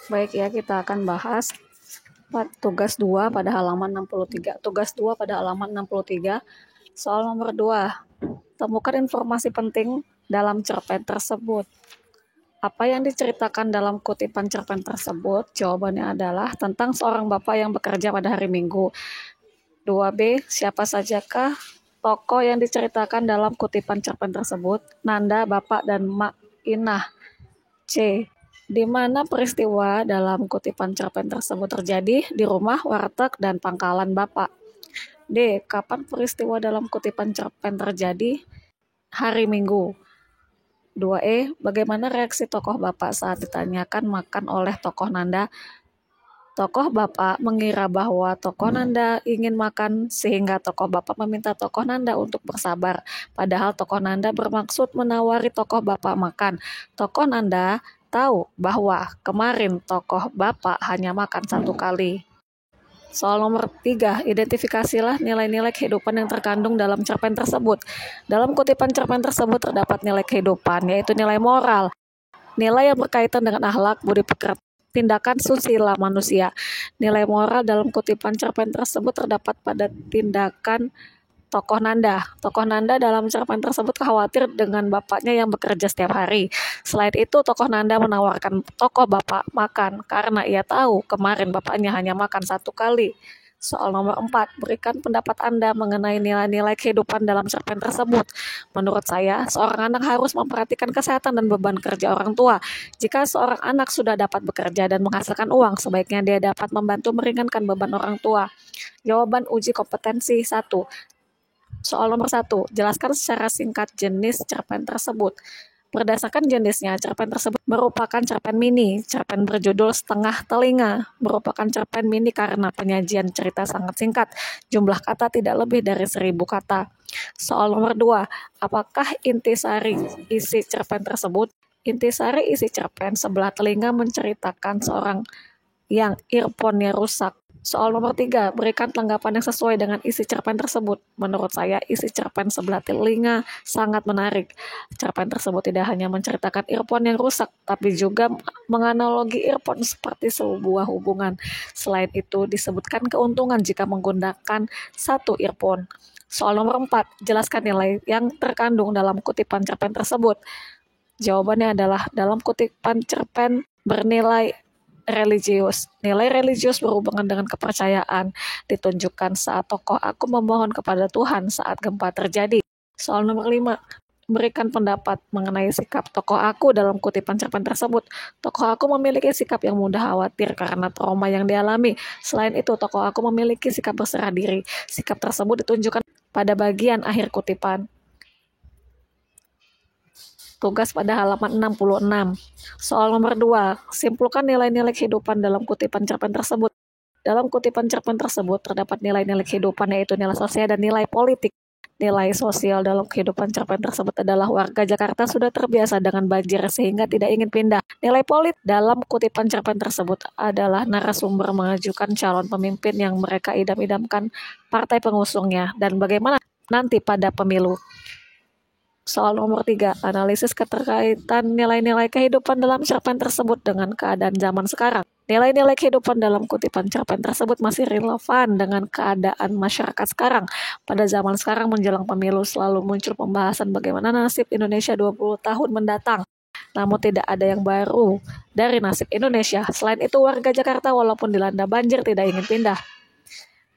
Baik ya, kita akan bahas tugas 2 pada halaman 63. Tugas 2 pada halaman 63, soal nomor 2. Temukan informasi penting dalam cerpen tersebut. Apa yang diceritakan dalam kutipan cerpen tersebut? Jawabannya adalah tentang seorang bapak yang bekerja pada hari Minggu. 2B, siapa sajakah tokoh yang diceritakan dalam kutipan cerpen tersebut? Nanda, Bapak, dan Mak Inah. C. Di mana peristiwa dalam kutipan cerpen tersebut terjadi? Di rumah, warteg, dan pangkalan Bapak. D. Kapan peristiwa dalam kutipan cerpen terjadi? Hari Minggu. 2E. Bagaimana reaksi tokoh Bapak saat ditanyakan makan oleh tokoh Nanda? Tokoh Bapak mengira bahwa tokoh Nanda ingin makan sehingga tokoh Bapak meminta tokoh Nanda untuk bersabar. Padahal tokoh Nanda bermaksud menawari tokoh Bapak makan. Tokoh Nanda tahu bahwa kemarin tokoh Bapak hanya makan satu kali. Soal nomor 3, identifikasilah nilai-nilai kehidupan yang terkandung dalam cerpen tersebut. Dalam kutipan cerpen tersebut terdapat nilai kehidupan, yaitu nilai moral, nilai yang berkaitan dengan akhlak, budi pekerti, tindakan susila manusia. Nilai moral dalam kutipan cerpen tersebut terdapat pada tindakan tokoh Nanda. Tokoh Nanda dalam cerpen tersebut khawatir dengan bapaknya yang bekerja setiap hari. Selain itu, tokoh Nanda menawarkan tokoh bapak makan karena ia tahu kemarin bapaknya hanya makan satu kali. Soal nomor 4, berikan pendapat Anda mengenai nilai-nilai kehidupan dalam cerpen tersebut. Menurut saya, seorang anak harus memperhatikan kesehatan dan beban kerja orang tua. Jika seorang anak sudah dapat bekerja dan menghasilkan uang, sebaiknya dia dapat membantu meringankan beban orang tua. Jawaban uji kompetensi 1. Soal nomor 1, jelaskan secara singkat jenis cerpen tersebut. Berdasarkan jenisnya, cerpen tersebut merupakan cerpen mini. Cerpen berjudul Setengah Telinga merupakan cerpen mini karena penyajian cerita sangat singkat. Jumlah kata tidak lebih dari 1.000 kata. Soal nomor 2, apakah intisari isi cerpen tersebut? Intisari isi cerpen Sebelah Telinga menceritakan seorang yang earphone-nya rusak. Soal nomor 3, berikan tanggapan yang sesuai dengan isi cerpen tersebut. Menurut saya, isi cerpen Sebelah Telinga sangat menarik. Cerpen tersebut tidak hanya menceritakan earphone yang rusak, tapi juga menganalogi earphone seperti sebuah hubungan. Selain itu, disebutkan keuntungan jika menggunakan satu earphone. Soal nomor 4, jelaskan nilai yang terkandung dalam kutipan cerpen tersebut. Jawabannya adalah dalam kutipan cerpen bernilai religius. Nilai religius berhubungan dengan kepercayaan, ditunjukkan saat tokoh aku memohon kepada Tuhan saat gempa terjadi. Soal nomor 5, berikan pendapat mengenai sikap tokoh aku dalam kutipan cerpen tersebut. Tokoh aku memiliki sikap yang mudah khawatir karena trauma yang dialami. Selain itu, tokoh aku memiliki sikap berserah diri. Sikap tersebut ditunjukkan pada bagian akhir kutipan. Tugas pada halaman 66. Soal nomor 2, simpulkan nilai-nilai kehidupan dalam kutipan cerpen tersebut. Dalam kutipan cerpen tersebut terdapat nilai-nilai kehidupan yaitu nilai sosial dan nilai politik. Nilai sosial dalam kehidupan cerpen tersebut adalah warga Jakarta sudah terbiasa dengan banjir sehingga tidak ingin pindah. Nilai politik dalam kutipan cerpen tersebut adalah narasumber mengajukan calon pemimpin yang mereka idam-idamkan partai pengusungnya dan bagaimana nanti pada pemilu. Soal nomor 3, analisis keterkaitan nilai-nilai kehidupan dalam cerpen tersebut dengan keadaan zaman sekarang. Nilai-nilai kehidupan dalam kutipan cerpen tersebut masih relevan dengan keadaan masyarakat sekarang. Pada zaman sekarang menjelang pemilu selalu muncul pembahasan bagaimana nasib Indonesia 20 tahun mendatang. Namun tidak ada yang baru dari nasib Indonesia. Selain itu, warga Jakarta walaupun dilanda banjir tidak ingin pindah.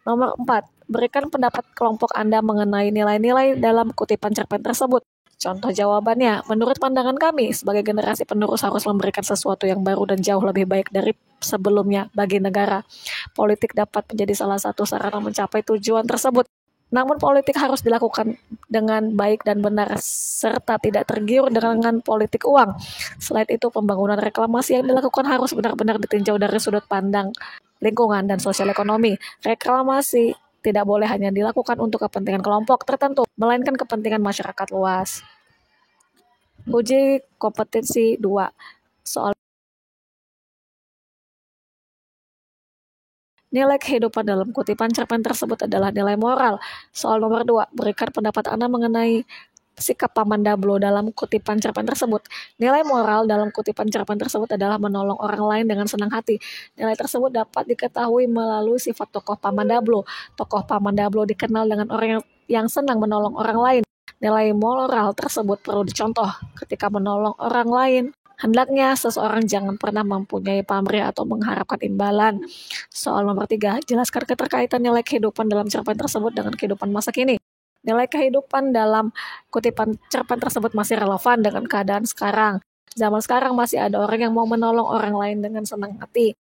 Nomor 4, berikan pendapat kelompok Anda mengenai nilai-nilai dalam kutipan cerpen tersebut. Contoh jawabannya, menurut pandangan kami, sebagai generasi penerus harus memberikan sesuatu yang baru dan jauh lebih baik dari sebelumnya bagi negara. Politik dapat menjadi salah satu sarana mencapai tujuan tersebut. Namun politik harus dilakukan dengan baik dan benar serta tidak tergiur dengan politik uang. Selain itu, pembangunan reklamasi yang dilakukan harus benar-benar ditinjau dari sudut pandang lingkungan dan sosial ekonomi. Reklamasi tidak boleh hanya dilakukan untuk kepentingan kelompok tertentu, melainkan kepentingan masyarakat luas. Uji kompetensi 2. Soal nilai kehidupan dalam kutipan cerpen tersebut adalah nilai moral. Soal nomor 2, berikan pendapat Anda mengenai sikap Paman Dablo dalam kutipan cerpen tersebut. Nilai moral dalam kutipan cerpen tersebut adalah menolong orang lain dengan senang hati. Nilai tersebut dapat diketahui melalui sifat tokoh Paman Dablo. Tokoh Paman Dablo dikenal dengan orang yang senang menolong orang lain. Nilai moral tersebut perlu dicontoh ketika menolong orang lain. Hendaknya seseorang jangan pernah mempunyai pamrih atau mengharapkan imbalan. Soal nomor 3, jelaskan keterkaitan nilai kehidupan dalam cerpen tersebut dengan kehidupan masa kini. Nilai kehidupan dalam kutipan cerpen tersebut masih relevan dengan keadaan sekarang. Zaman sekarang masih ada orang yang mau menolong orang lain dengan senang hati.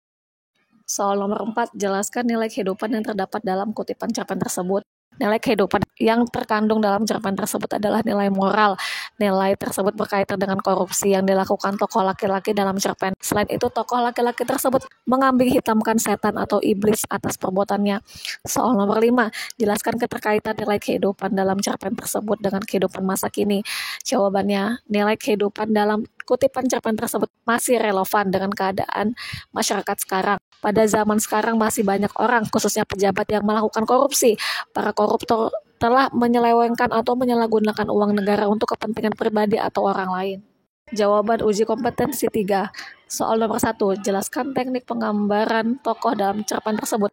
Soal nomor 4, jelaskan nilai kehidupan yang terdapat dalam kutipan cerpen tersebut. Nilai kehidupan yang terkandung dalam cerpen tersebut adalah nilai moral. Nilai tersebut berkaitan dengan korupsi yang dilakukan tokoh laki-laki dalam cerpen. Selain itu, tokoh laki-laki tersebut mengambing hitamkan setan atau iblis atas perbuatannya. Soal nomor 5, jelaskan keterkaitan nilai kehidupan dalam cerpen tersebut dengan kehidupan masa kini. Jawabannya, nilai kehidupan dalam kutipan cerpen tersebut masih relevan dengan keadaan masyarakat sekarang. Pada zaman sekarang masih banyak orang, khususnya pejabat, yang melakukan korupsi. Para koruptor telah menyelewengkan atau menyalahgunakan uang negara untuk kepentingan pribadi atau orang lain. Jawaban uji kompetensi 3. Soal nomor 1, jelaskan teknik penggambaran tokoh dalam cerpen tersebut.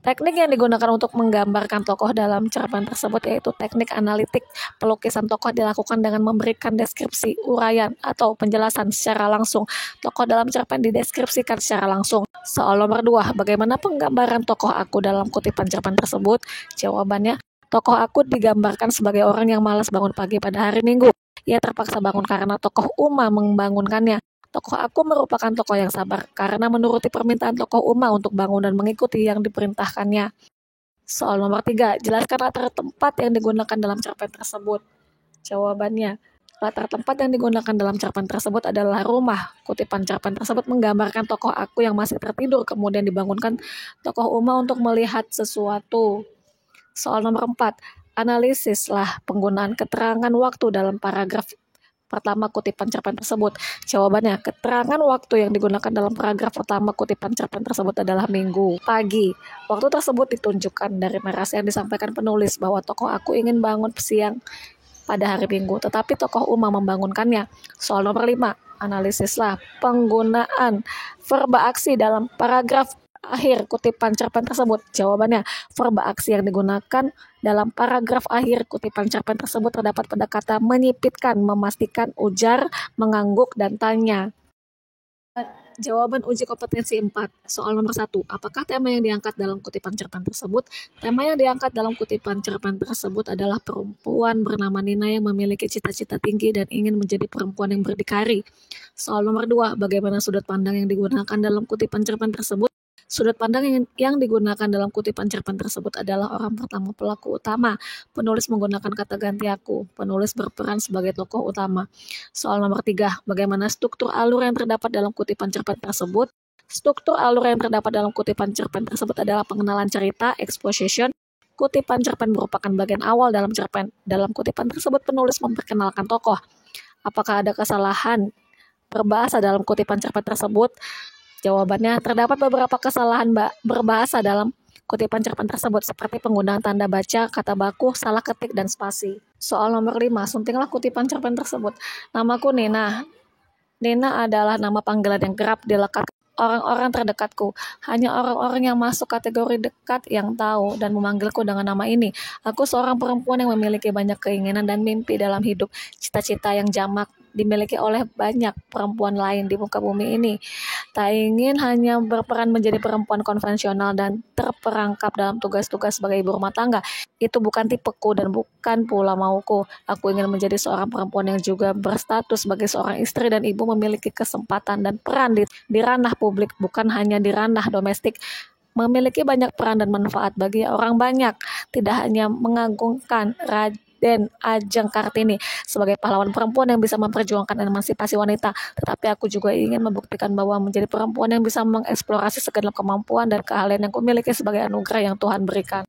Teknik yang digunakan untuk menggambarkan tokoh dalam cerpen tersebut yaitu teknik analitik. Pelukisan tokoh dilakukan dengan memberikan deskripsi, uraian, atau penjelasan secara langsung. Tokoh dalam cerpen dideskripsikan secara langsung. Soal nomor 2, bagaimana penggambaran tokoh aku dalam kutipan cerpen tersebut? Jawabannya, tokoh aku digambarkan sebagai orang yang malas bangun pagi pada hari Minggu. Ia terpaksa bangun karena tokoh Uma membangunkannya. Tokoh aku merupakan tokoh yang sabar karena menuruti permintaan tokoh Uma untuk bangun dan mengikuti yang diperintahkannya. Soal nomor 3, jelaskan latar tempat yang digunakan dalam cerpen tersebut. Jawabannya, latar tempat yang digunakan dalam cerpen tersebut adalah rumah. Kutipan cerpen tersebut menggambarkan tokoh aku yang masih tertidur kemudian dibangunkan tokoh Uma untuk melihat sesuatu. Soal nomor 4, analisislah penggunaan keterangan waktu dalam paragraf pertama kutipan cerpen tersebut. Jawabannya, keterangan waktu yang digunakan dalam paragraf pertama kutipan cerpen tersebut adalah minggu, pagi. Waktu tersebut ditunjukkan dari narasi yang disampaikan penulis bahwa tokoh aku ingin bangun siang pada hari Minggu, tetapi tokoh Uma membangunkannya. Soal nomor 5, analisislah penggunaan verba aksi dalam paragraf akhir kutipan cerpen tersebut. Jawabannya, verba aksi yang digunakan dalam paragraf akhir kutipan cerpen tersebut terdapat pada kata menyipitkan, memastikan, ujar, mengangguk, dan tanya. Jawaban uji kompetensi 4. Soal nomor 1. Apakah tema yang diangkat dalam kutipan cerpen tersebut? Tema yang diangkat dalam kutipan cerpen tersebut adalah perempuan bernama Nina yang memiliki cita-cita tinggi dan ingin menjadi perempuan yang berdikari. Soal nomor 2. Bagaimana sudut pandang yang digunakan dalam kutipan cerpen tersebut? Sudut pandang yang digunakan dalam kutipan cerpen tersebut adalah orang pertama pelaku utama. Penulis menggunakan kata ganti aku. Penulis berperan sebagai tokoh utama. Soal nomor 3, bagaimana struktur alur yang terdapat dalam kutipan cerpen tersebut? Struktur alur yang terdapat dalam kutipan cerpen tersebut adalah pengenalan cerita, exposition. Kutipan cerpen merupakan bagian awal dalam cerpen. Dalam kutipan tersebut penulis memperkenalkan tokoh. Apakah ada kesalahan berbahasa dalam kutipan cerpen tersebut? Jawabannya, terdapat beberapa kesalahan berbahasa dalam kutipan cerpen tersebut seperti penggunaan tanda baca, kata baku, salah ketik, dan spasi. Soal nomor 5, suntinglah kutipan cerpen tersebut. Namaku Nina. Nina adalah nama panggilan yang kerap dilekat orang-orang terdekatku. Hanya orang-orang yang masuk kategori dekat yang tahu dan memanggilku dengan nama ini. Aku seorang perempuan yang memiliki banyak keinginan dan mimpi dalam hidup. Cita-cita yang jamak dimiliki oleh banyak perempuan lain di muka bumi ini. Tak ingin hanya berperan menjadi perempuan konvensional dan terperangkap dalam tugas-tugas sebagai ibu rumah tangga. Itu bukan tipeku dan bukan pula mauku. Aku ingin menjadi seorang perempuan yang juga berstatus sebagai seorang istri dan ibu, memiliki kesempatan dan peran di ranah publik, bukan hanya di ranah domestik. Memiliki banyak peran dan manfaat bagi orang banyak. Tidak hanya mengagungkan Raden Ajeng Kartini sebagai pahlawan perempuan yang bisa memperjuangkan emansipasi wanita, tetapi aku juga ingin membuktikan bahwa menjadi perempuan yang bisa mengeksplorasi segenap kemampuan dan keahlian yang kumiliki sebagai anugerah yang Tuhan berikan.